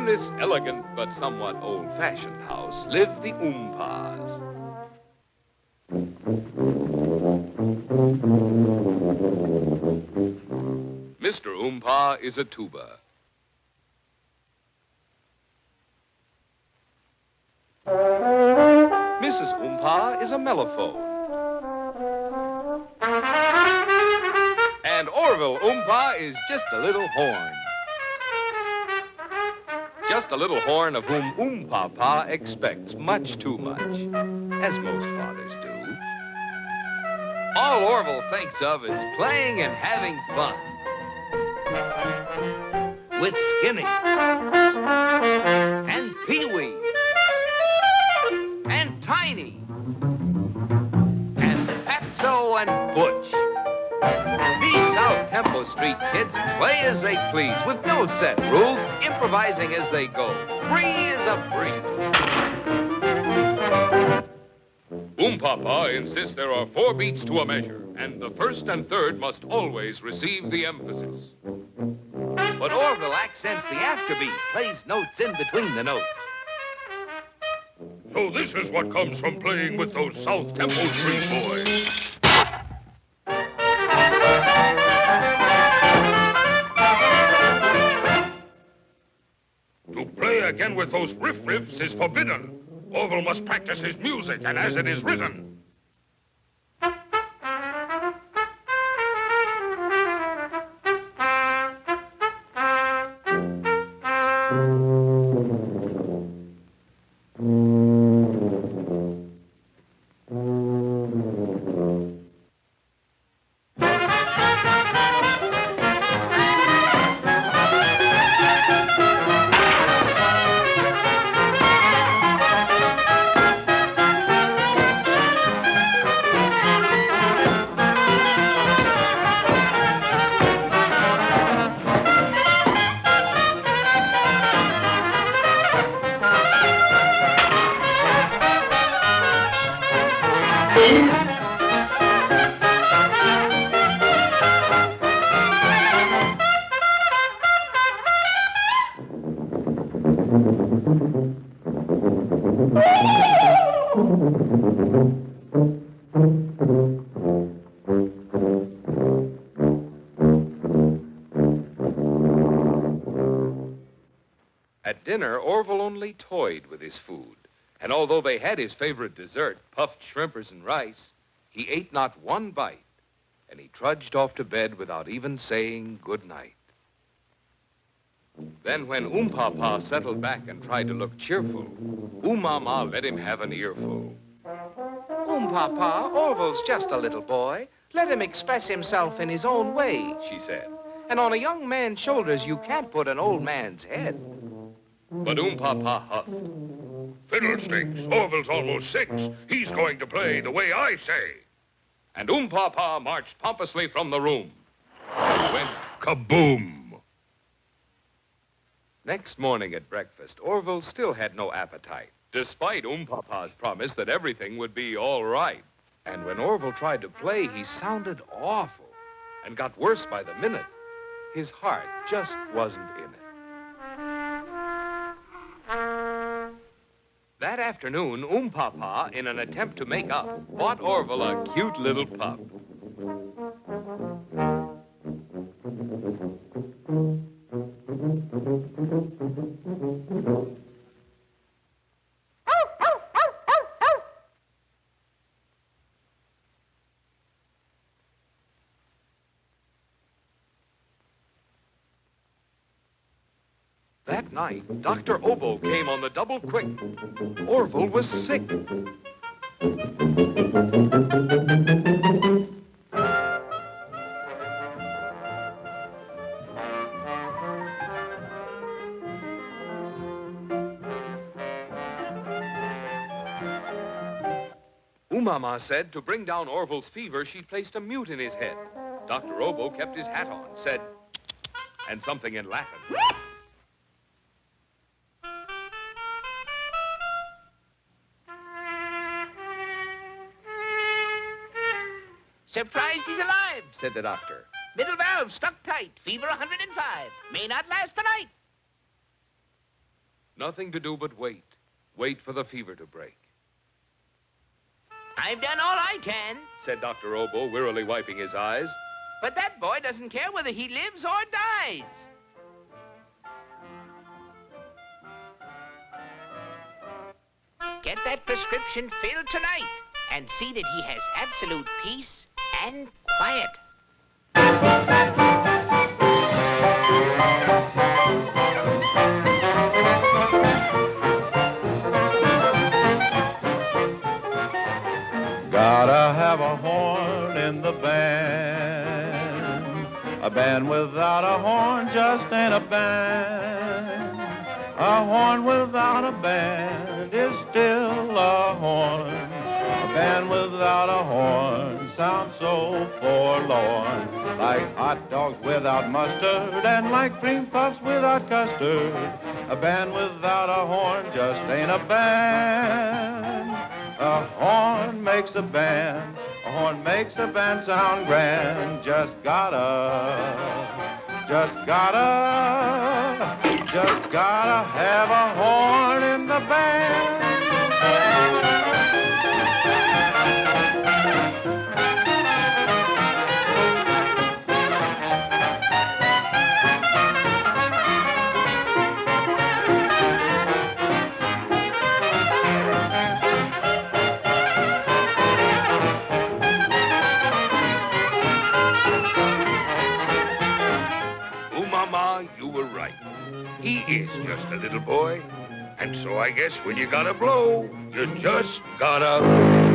this elegant but somewhat old-fashioned house lived the oompahs. Mr. Oompah is a tuba. Mrs. Oompah is a mellophone. And Orville Oompah is just a little horn. Just a little horn of whom Oompah expects much too much, as most fathers do. All Orville thinks of is playing and having fun. With Skinny, and Pee-wee, and Tiny, and Fatso and Butch. These South Temple Street kids play as they please, with no set rules, improvising as they go, free as a breeze. Oompah insists there are 4 beats to a measure, and the first and third must always receive the emphasis. But Orville accents the afterbeat, plays notes in between the notes. So this is what comes from playing with those South Temple Street boys. To play again with those riffs is forbidden. Orville must practice his music, and as it is written. At dinner, Orville only toyed with his food. And although they had his favorite dessert, puffed shrimpers and rice, he ate not one bite, and he trudged off to bed without even saying good night. Then when Oompah settled back and tried to look cheerful, Oomama let him have an earful. Oompah, Orville's just a little boy. Let him express himself in his own way, she said. And on a young man's shoulders, you can't put an old man's head. But Oompah huffed. Fiddlesticks, Orville's almost 6. He's going to play the way I say. And Oompah marched pompously from the room. And went kaboom. Next morning at breakfast, Orville still had no appetite, despite Oompah's promise that everything would be all right. And when Orville tried to play, he sounded awful and got worse by the minute. His heart just wasn't in it. That afternoon, Oompah, in an attempt to make up, bought Orville a cute little pup. That night, Dr. Oboe came on the double quick. Orville was sick. Oomama said to bring down Orville's fever, she placed a mute in his head. Dr. Oboe kept his hat on, said, and something in Latin. Surprised he's alive, said the doctor. Middle valve stuck tight, fever 105. May not last the night. Nothing to do but wait. Wait for the fever to break. I've done all I can. Said Dr. Obo, wearily wiping his eyes. But that boy doesn't care whether he lives or dies. Get that prescription filled tonight and see that he has absolute peace and quiet. Gotta have a horn in the band. A band without a horn just ain't a band. A horn without a band is still a horn. A band without a horn sounds so forlorn. Like hot dogs without mustard and like cream puffs without custard. A band without a horn just ain't a band. A horn makes a band. A horn makes a band sound grand. Just gotta have a horn in the band. Mama, you were right. He is just a little boy. And so I guess when you gotta blow, you just gotta...